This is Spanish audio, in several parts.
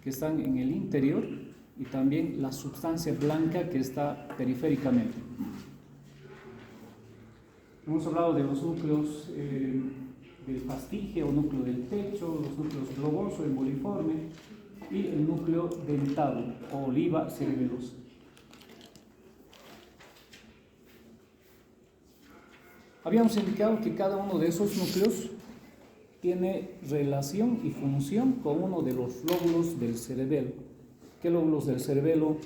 que están en el interior y también la sustancia blanca que está periféricamente. Hemos hablado de los núcleos del fastigia o núcleo del techo, los núcleos globoso, emboliforme y el núcleo dentado o oliva cerebelosa. Habíamos indicado que cada uno de esos núcleos tiene relación y función con uno de los lóbulos del cerebelo. ¿Qué lóbulos del cerebelo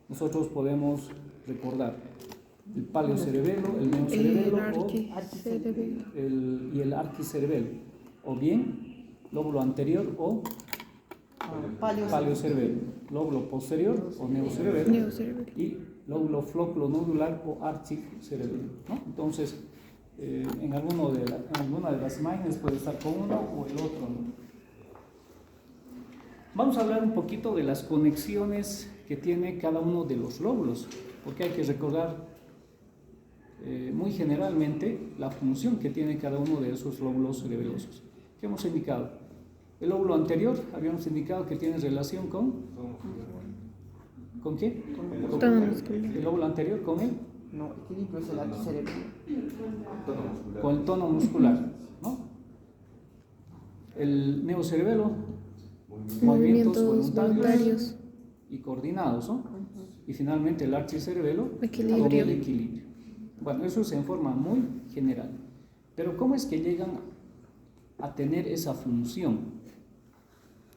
nosotros podemos recordar? El paleocerebelo, el neocerebelo y el arquicerebelo, o bien lóbulo anterior o paleocerebelo, lóbulo posterior o neocerebelo y lóbulo flóculo-nodular o archicerebelo, ¿no? Entonces, en alguna de las imágenes puede estar con uno o el otro, ¿no? Vamos a hablar un poquito de las conexiones que tiene cada uno de los lóbulos, porque hay que recordar muy generalmente la función que tiene cada uno de esos lóbulos cerebelosos. ¿Qué hemos indicado? El lóbulo anterior, habíamos indicado que tiene relación ¿con qué? El lóbulo anterior con el equilibrio es el arquicerebelo. Con el tono muscular, ¿no? El neocerebelo, movimientos voluntarios y coordinados, ¿no? Y finalmente el archicerebelo con el equilibrio. Bueno, eso es en forma muy general. Pero ¿cómo es que llegan a tener esa función?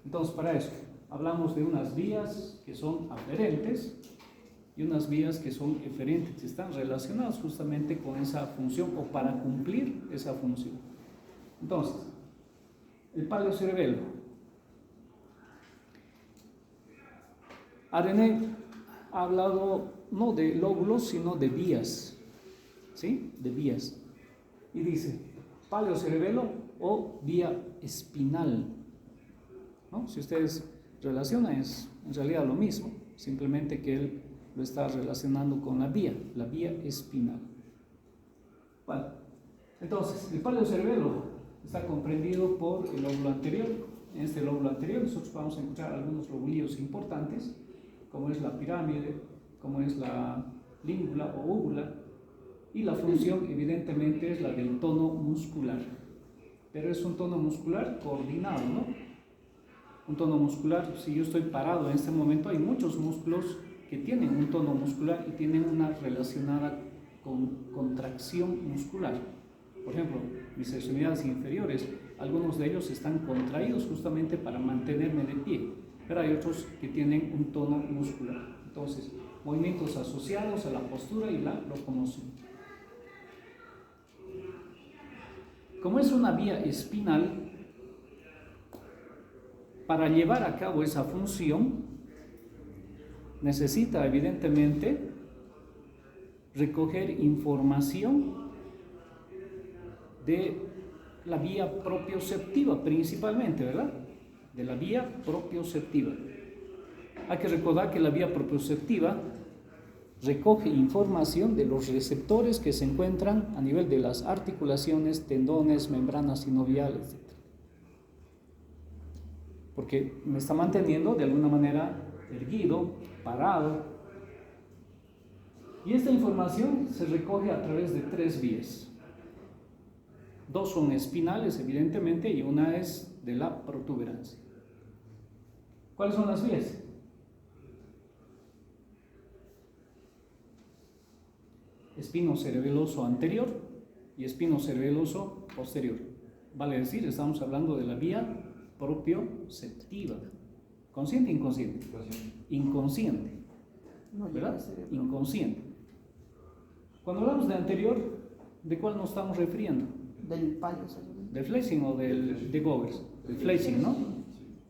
Entonces, para eso hablamos de unas vías que son aferentes y unas vías que son eferentes, que están relacionadas justamente con esa función o para cumplir esa función. Entonces, el paleocerebelo. Arené ha hablado no de lóbulos, sino de vías, ¿sí? De vías. Y dice, paleocerebelo o vía espinal, ¿no? Si ustedes relacionan, es en realidad lo mismo, simplemente que él lo está relacionando con la vía espinal. Bueno, entonces, el paleocerebelo está comprendido por el lóbulo anterior. En este lóbulo anterior nosotros vamos a encontrar algunos lobulillos importantes, como es la pirámide, como es la língula o úvula, y la función evidentemente es la del tono muscular, pero es un tono muscular coordinado, ¿no? Un tono muscular, si yo estoy parado en este momento, hay muchos músculos que tienen un tono muscular y tienen una relacionada con contracción muscular. Por ejemplo, mis extremidades inferiores, algunos de ellos están contraídos justamente para mantenerme de pie, pero hay otros que tienen un tono muscular. Entonces, movimientos asociados a la postura y la locomoción. Como es una vía espinal, para llevar a cabo esa función, necesita evidentemente recoger información de la vía propioceptiva principalmente, ¿verdad? De la vía propioceptiva. Hay que recordar que la vía propioceptiva recoge información de los receptores que se encuentran a nivel de las articulaciones, tendones, membranas sinoviales, etc. Porque me está manteniendo de alguna manera erguido, parado. Y esta información se recoge a través de tres vías. Dos son espinales, evidentemente, y una es de la protuberancia. ¿Cuáles son las vías? Espino cerebeloso anterior y espino cerebeloso posterior. Vale decir, estamos hablando de la vía propioceptiva. ¿Consciente o inconsciente? Inconsciente. ¿Verdad? Inconsciente. Cuando hablamos de anterior, ¿de cuál nos estamos refiriendo? Del paleocerebelo. ¿Del flexing o de Gowers? Del flexing, ¿no?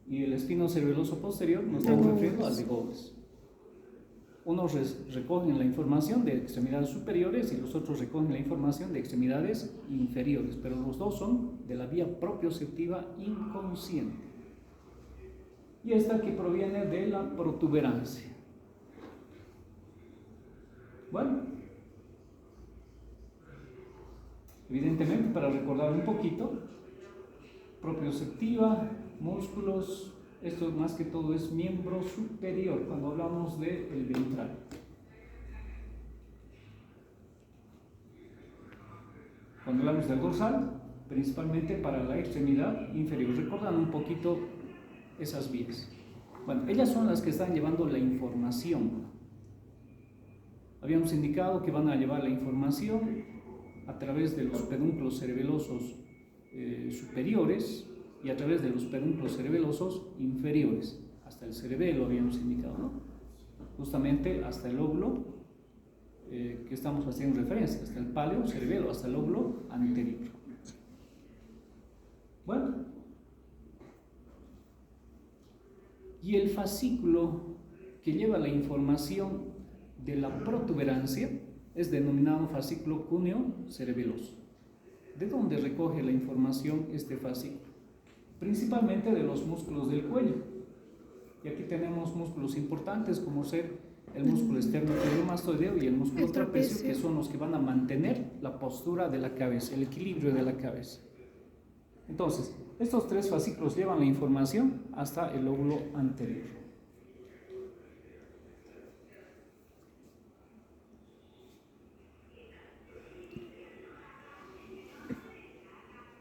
Y el espino cerebeloso posterior nos estamos refiriendo al de Gowers. Unos recogen la información de extremidades superiores y los otros recogen la información de extremidades inferiores, pero los dos son de la vía propioceptiva inconsciente. Y esta que proviene de la protuberancia. Bueno, evidentemente, para recordar un poquito, propioceptiva, músculos, Esto más que todo es miembro superior cuando hablamos del ventral. Cuando hablamos del dorsal, principalmente para la extremidad inferior. Recuerdan un poquito esas vías. Bueno, ellas son las que están llevando la información. Habíamos indicado que van a llevar la información a través de los pedúnculos cerebelosos superiores y a través de los pedúnculos cerebelosos inferiores. Hasta el cerebelo habíamos indicado, ¿no? Justamente hasta el lóbulo que estamos haciendo referencia, hasta el paleo cerebelo, hasta el lóbulo anterior. Bueno, y el fascículo que lleva la información de la protuberancia es denominado fascículo cúneo cerebeloso. ¿De dónde recoge la información este fascículo? Principalmente de los músculos del cuello. Y aquí tenemos músculos importantes como ser el músculo esternocleidomastoideo y el músculo trapecio, que son los que van a mantener la postura de la cabeza, el equilibrio de la cabeza. Entonces, estos tres fascículos llevan la información hasta el lóbulo anterior.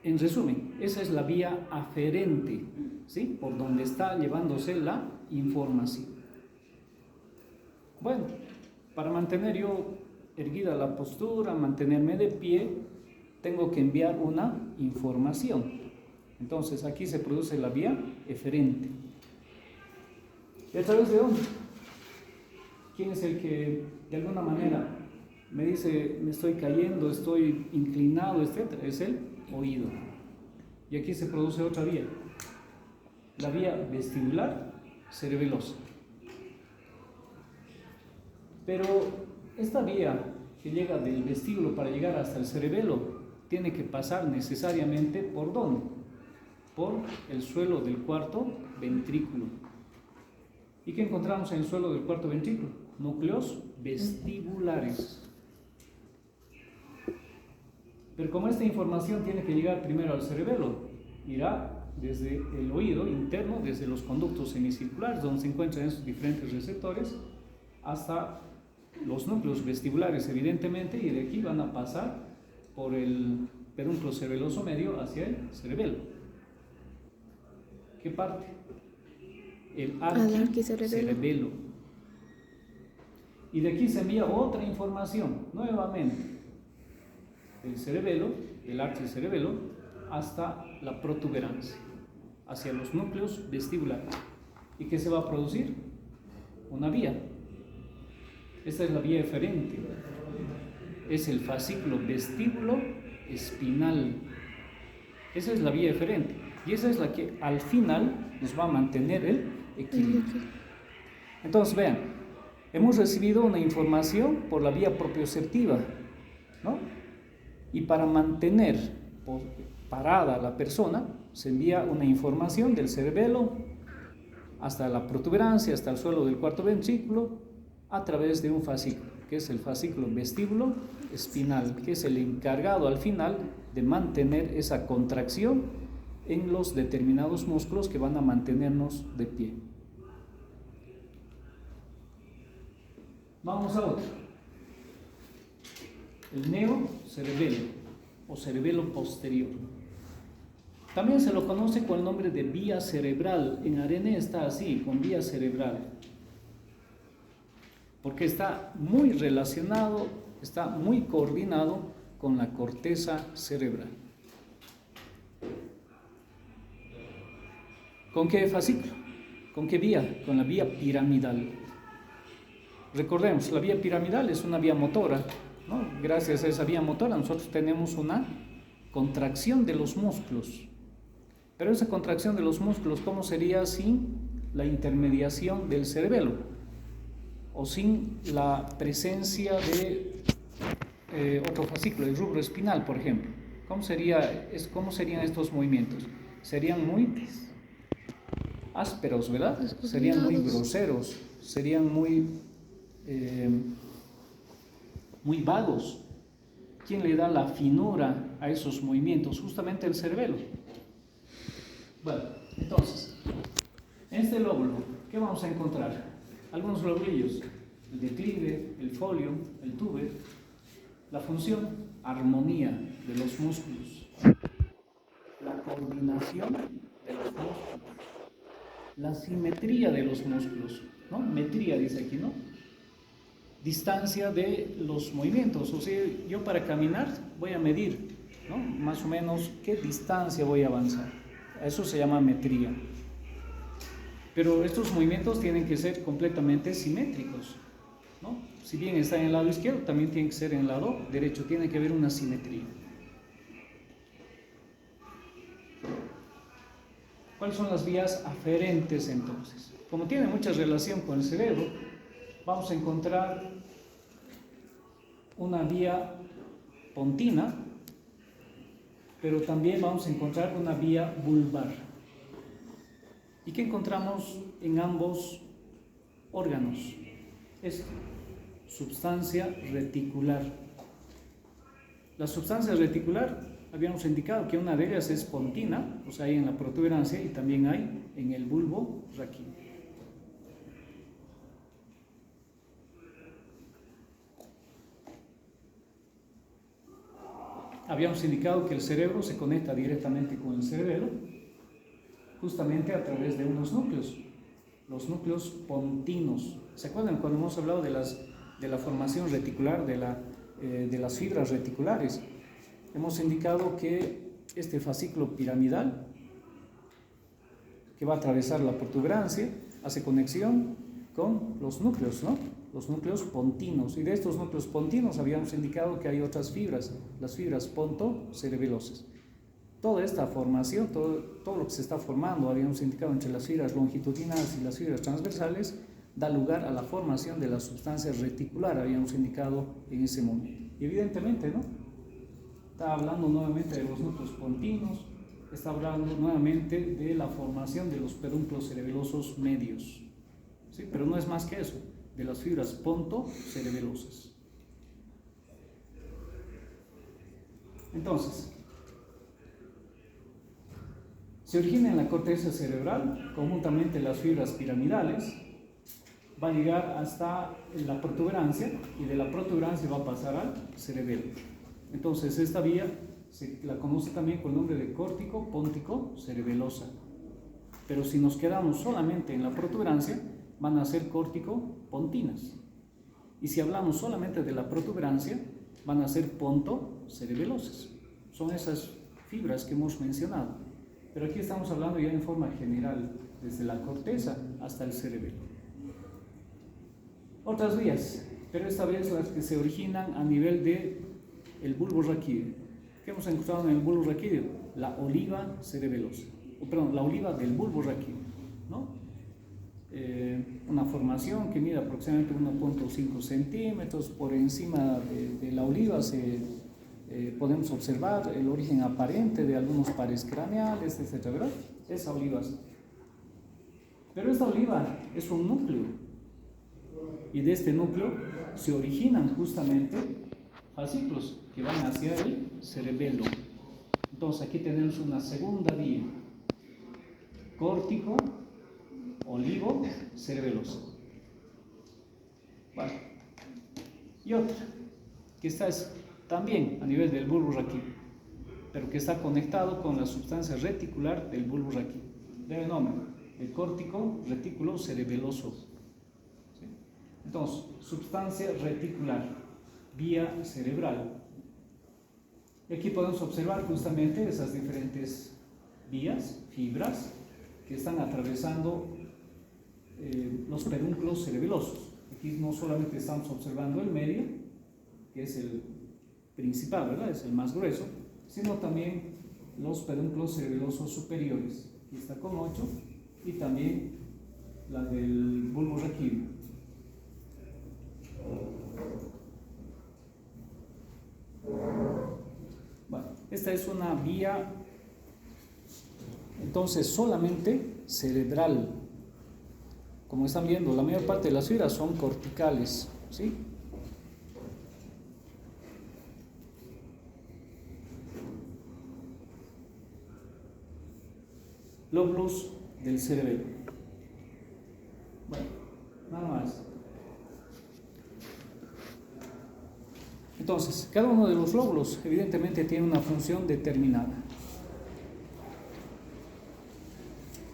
En resumen, esa es la vía aferente, ¿sí? Por donde está llevándose la información. Bueno, para mantener yo erguida la postura, mantenerme de pie, tengo que enviar una información. Entonces aquí se produce la vía eferente. ¿Y a través de dónde? ¿Quién es el que de alguna manera me dice me estoy cayendo, estoy inclinado, etcétera? Es el oído. Y aquí se produce otra vía, la vía vestibular cerebelosa. Pero esta vía que llega del vestíbulo para llegar hasta el cerebelo tiene que pasar necesariamente ¿por dónde? Por el suelo del cuarto ventrículo. ¿Y qué encontramos en el suelo del cuarto ventrículo? Núcleos vestibulares. Pero como esta información tiene que llegar primero al cerebelo, irá desde el oído interno, desde los conductos semicirculares, donde se encuentran esos diferentes receptores, hasta los núcleos vestibulares, evidentemente, y de aquí van a pasar por el pedúnculo cerebeloso medio hacia el cerebelo. ¿Qué parte? El arquicerebelo. Y de aquí se envía otra información, nuevamente, del cerebelo, del arquicerebelo, hasta la protuberancia, hacia los núcleos vestibulares. ¿Y qué se va a producir? Una vía. Esta es la vía eferente. Es el fascículo vestíbulo espinal. Esa es la vía eferente. Y esa es la que al final nos va a mantener el equilibrio. Entonces, vean, hemos recibido una información por la vía propioceptiva, ¿no? Y para mantener parada la persona, se envía una información del cerebelo hasta la protuberancia, hasta el suelo del cuarto ventrículo, a través de un fascículo, que es el fascículo vestíbulo espinal, que es el encargado al final de mantener esa contracción en los determinados músculos que van a mantenernos de pie. Vamos a otro. El neocerebelo o cerebelo posterior. También se lo conoce con el nombre de vía cerebral. En Arené está así, con vía cerebral, porque está muy relacionado, está muy coordinado con la corteza cerebral. ¿Con qué fascículo? ¿Con qué vía? Con la vía piramidal. Recordemos, la vía piramidal es una vía motora, ¿no? Gracias a esa vía motora nosotros tenemos una contracción de los músculos. Pero esa contracción de los músculos, ¿cómo sería sin la intermediación del cerebelo? O sin la presencia de otro fascículo, el rubro espinal, por ejemplo. ¿Cómo serían estos movimientos? Serían muy ásperos, ¿verdad? Serían muy groseros, serían muy vagos. ¿Quién le da la finura a esos movimientos? Justamente el cerebelo. Bueno, entonces, En este lóbulo, ¿qué vamos a encontrar? Algunos lobulillos, el declive, el folio, el tuber. La función, armonía de los músculos, la coordinación de los músculos, la simetría de los músculos, ¿no? Metría dice aquí, ¿no? Distancia de los movimientos, o sea, yo para caminar voy a medir, ¿no? Más o menos qué distancia voy a avanzar. Eso se llama metría. Pero estos movimientos tienen que ser completamente simétricos, ¿no? Si bien está en el lado izquierdo, también tiene que ser en el lado derecho, tiene que haber una simetría. ¿Cuáles son las vías aferentes entonces? Como tiene mucha relación con el cerebro, vamos a encontrar una vía pontina, pero también vamos a encontrar una vía vulvar. ¿Y qué encontramos en ambos órganos? Es substancia reticular. La substancia reticular, habíamos indicado que una de ellas es pontina, o sea, hay en la protuberancia y también hay en el bulbo raquídeo. Habíamos indicado que el cerebro se conecta directamente con el cerebelo, justamente a través de unos núcleos, los núcleos pontinos. ¿Se acuerdan cuando hemos hablado de la formación reticular, de las fibras reticulares? Hemos indicado que este fascículo piramidal, que va a atravesar la protuberancia, hace conexión con los núcleos, ¿no? Los núcleos pontinos. Y de estos núcleos pontinos habíamos indicado que hay otras fibras, las fibras pontocerebelosas. Toda esta formación, todo lo que se está formando, habíamos indicado entre las fibras longitudinales y las fibras transversales, da lugar a la formación de la sustancia reticular, habíamos indicado en ese momento. Y evidentemente, ¿no? Está hablando nuevamente de los núcleos pontinos, está hablando nuevamente de la formación de los pedúnculos cerebelosos medios, ¿sí? Pero no es más que eso, de las fibras pontocerebelosas. Entonces, se origina en la corteza cerebral, conjuntamente las fibras piramidales, va a llegar hasta la protuberancia y de la protuberancia va a pasar al cerebelo. Entonces esta vía se la conoce también con el nombre de córtico póntico cerebelosa. Pero si nos quedamos solamente en la protuberancia, van a ser córtico pontinas. Y si hablamos solamente de la protuberancia, van a ser pontocerebelosas. Son esas fibras que hemos mencionado. Pero aquí estamos hablando ya en forma general, desde la corteza hasta el cerebelo. Otras vías, pero esta vez las que se originan a nivel del bulbo raquídeo. ¿Qué hemos encontrado en el bulbo raquídeo? La oliva cerebelosa, la oliva del bulbo raquídeo, ¿no? Una formación que mide aproximadamente 1.5 centímetros. Por encima de la oliva podemos observar el origen aparente de algunos pares craneales, etc., ¿verdad? Esa oliva. Pero esta oliva es un núcleo. Y de este núcleo se originan justamente fascículos que van hacia el cerebelo. Entonces aquí tenemos una segunda vía, córtico, olivo, cerebelosa. Vale. Y otra, que esta es también a nivel del bulbo raquídeo, pero que está conectado con la sustancia reticular del bulbo raquídeo. Debe nombre, el córtico retículo cerebeloso. Entonces, sustancia reticular, vía cerebral. Y aquí podemos observar justamente esas diferentes vías, fibras, que están atravesando los pedúnculos cerebelosos. Aquí no solamente estamos observando el medio, que es el principal, ¿verdad? Es el más grueso, sino también los pedúnculos cerebelosos superiores. Aquí está con 8, y también la del bulbo raquídeo. Bueno, esta es una vía entonces solamente cerebral. Como están viendo, la mayor parte de las fibras son corticales, ¿sí? Lóbulos del cerebelo. Entonces, cada uno de los lóbulos evidentemente tiene una función determinada.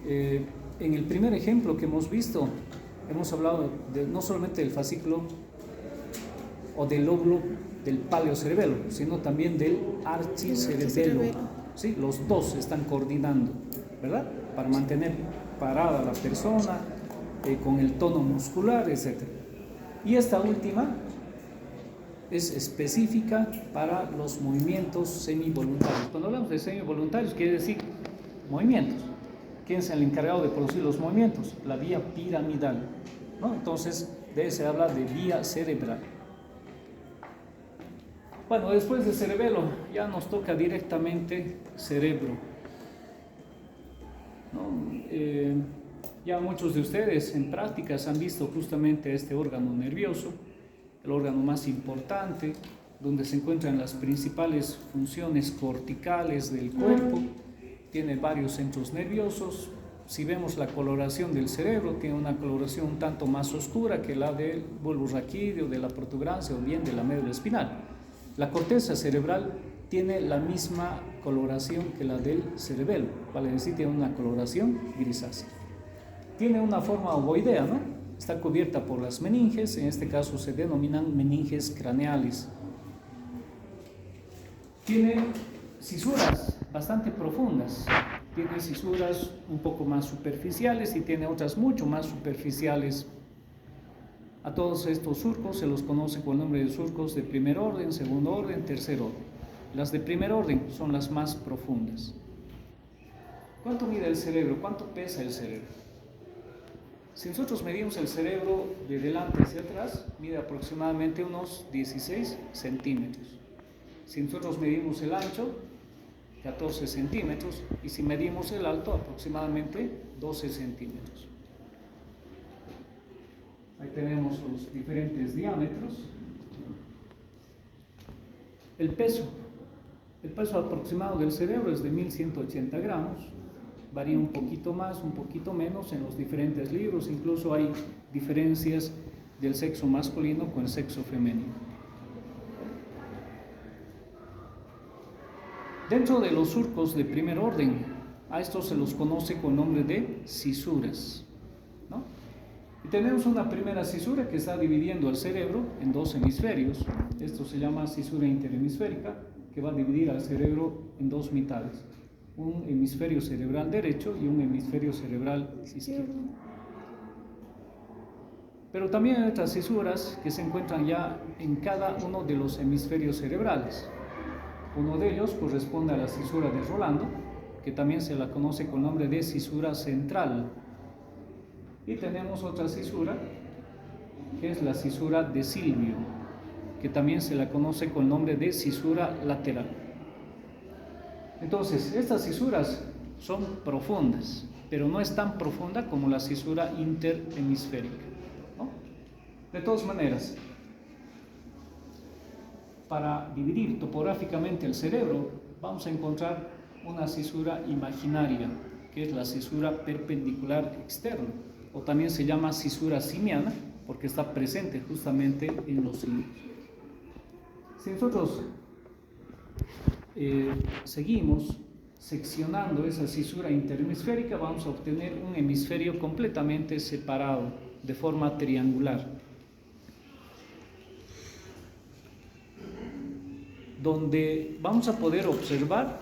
En el primer ejemplo que hemos visto, hemos hablado no solamente del fascículo o del lóbulo del paleocerebelo, sino también del archicerebelo. ¿Sí? Los dos se están coordinando, ¿verdad? Para mantener parada la persona, con el tono muscular, etc. Y esta última es específica para los movimientos semivoluntarios. Cuando hablamos de semivoluntarios, quiere decir movimientos. ¿Quién es el encargado de producir los movimientos? La vía piramidal, ¿no? Entonces, de eso se habla de vía cerebral. Bueno, después de cerebelo, ya nos toca directamente cerebro, ¿no? Ya muchos de ustedes en prácticas han visto justamente este órgano nervioso, el órgano más importante, donde se encuentran las principales funciones corticales del cuerpo. Tiene varios centros nerviosos. Si vemos la coloración del cerebro, tiene una coloración un tanto más oscura que la del bulbo raquídeo, de la protuberancia o bien de la médula espinal. La corteza cerebral tiene la misma coloración que la del cerebelo, vale decir, tiene una coloración grisácea. Tiene una forma ovoidea, ¿no? Está cubierta por las meninges, en este caso se denominan meninges craneales. Tiene cisuras bastante profundas, tiene cisuras un poco más superficiales y tiene otras mucho más superficiales. A todos estos surcos se los conoce con el nombre de surcos de primer orden, segundo orden, tercer orden. Las de primer orden son las más profundas. ¿Cuánto mide el cerebro? ¿Cuánto pesa el cerebro? Si nosotros medimos el cerebro de delante hacia atrás, mide aproximadamente unos 16 centímetros. Si nosotros medimos el ancho, 14 centímetros, y si medimos el alto, aproximadamente 12 centímetros. Ahí tenemos los diferentes diámetros. El peso aproximado del cerebro es de 1180 gramos, varía un poquito más, un poquito menos en los diferentes libros, incluso hay diferencias del sexo masculino con el sexo femenino. Dentro de los surcos de primer orden, a estos se los conoce con nombre de cisuras, ¿no? Y tenemos una primera cisura que está dividiendo el cerebro en dos hemisferios. Esto se llama cisura interhemisférica, que va a dividir al cerebro en dos mitades, un hemisferio cerebral derecho y un hemisferio cerebral izquierdo. Pero también hay otras cisuras que se encuentran ya en cada uno de los hemisferios cerebrales. Uno de ellos corresponde a la cisura de Rolando, que también se la conoce con nombre de cisura central. Y tenemos otra cisura, que es la cisura de Silvio, que también se la conoce con nombre de cisura lateral. Entonces, estas cisuras son profundas, pero no es tan profunda como la cisura interhemisférica, ¿no? De todas maneras, para dividir topográficamente el cerebro, vamos a encontrar una cisura imaginaria, que es la cisura perpendicular externa, o también se llama cisura simiana, porque está presente justamente en los simios. Si nosotros seguimos seccionando esa cisura interhemisférica, vamos a obtener un hemisferio completamente separado, de forma triangular, donde vamos a poder observar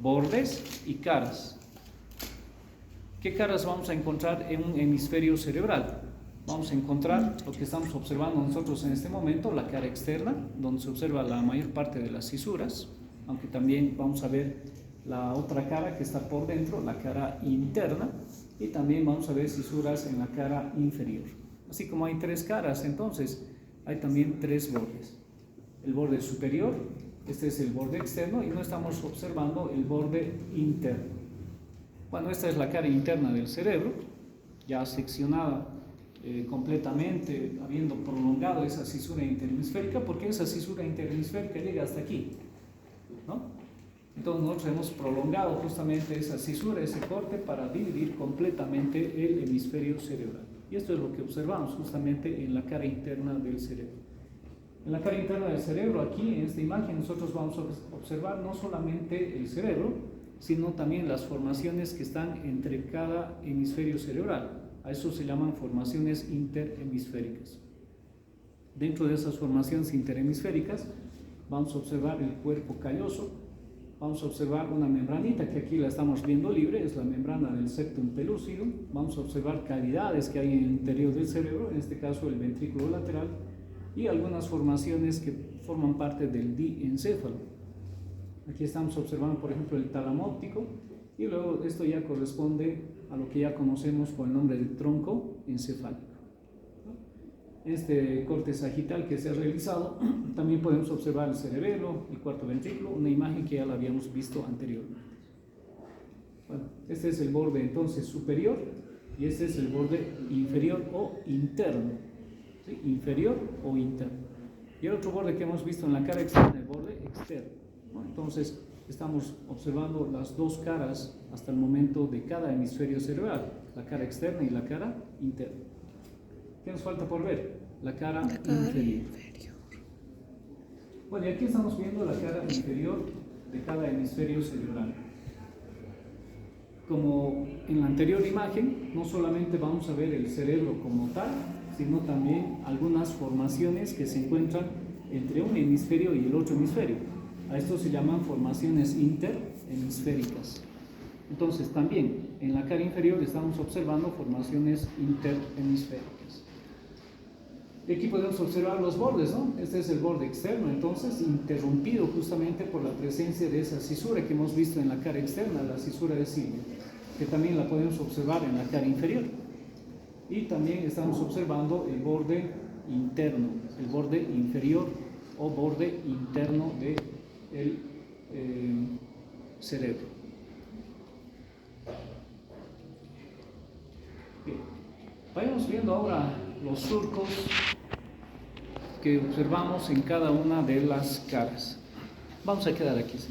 bordes y caras. ¿Qué caras vamos a encontrar en un hemisferio cerebral? Vamos a encontrar lo que estamos observando nosotros en este momento, la cara externa, donde se observa la mayor parte de las cisuras, aunque también vamos a ver la otra cara que está por dentro, la cara interna, y también vamos a ver cisuras en la cara inferior. Así como hay tres caras, entonces hay también tres bordes. El borde superior, este es el borde externo, y no estamos observando el borde interno. Bueno, esta es la cara interna del cerebro, ya seccionada completamente, habiendo prolongado esa cisura interhemisférica, porque esa cisura interhemisférica llega hasta aquí, ¿no? Entonces nosotros hemos prolongado justamente esa cisura, ese corte, para dividir completamente el hemisferio cerebral. Y esto es lo que observamos justamente en la cara interna del cerebro. En la cara interna del cerebro, aquí en esta imagen, nosotros vamos a observar no solamente el cerebro, sino también las formaciones que están entre cada hemisferio cerebral. A eso se llaman formaciones interhemisféricas. Dentro de esas formaciones interhemisféricas, vamos a observar el cuerpo calloso, vamos a observar una membranita que aquí la estamos viendo libre, es la membrana del septum pellucidum. Vamos a observar cavidades que hay en el interior del cerebro, en este caso el ventrículo lateral, y algunas formaciones que forman parte del diencéfalo. Aquí estamos observando, por ejemplo, el tálamo óptico, y luego esto ya corresponde a lo que ya conocemos con el nombre de tronco encefálico. Este corte sagital que se ha realizado, también podemos observar el cerebelo, el cuarto ventrículo, una imagen que ya la habíamos visto anteriormente. Bueno, este es el borde entonces superior y este es el borde inferior o interno, ¿sí? Inferior o interno. Y el otro borde que hemos visto en la cara externa, el borde externo, ¿no? Entonces estamos observando las dos caras hasta el momento de cada hemisferio cerebral, la cara externa y la cara interna. ¿Qué nos falta por ver? La cara inferior. Bueno, y aquí estamos viendo la cara inferior de cada hemisferio cerebral. Como en la anterior imagen, no solamente vamos a ver el cerebro como tal, sino también algunas formaciones que se encuentran entre un hemisferio y el otro hemisferio. A esto se llaman formaciones interhemisféricas. Entonces, también en la cara inferior estamos observando formaciones interhemisféricas. Aquí podemos observar los bordes, ¿no? Este es el borde externo, entonces, interrumpido justamente por la presencia de esa cisura que hemos visto en la cara externa, la cisura de Sylvius, que también la podemos observar en la cara inferior. Y también estamos observando el borde interno, el borde inferior o borde interno del cerebro. Bien. Vayamos viendo ahora los surcos que observamos en cada una de las caras. Vamos a quedar aquí. ¿Sí?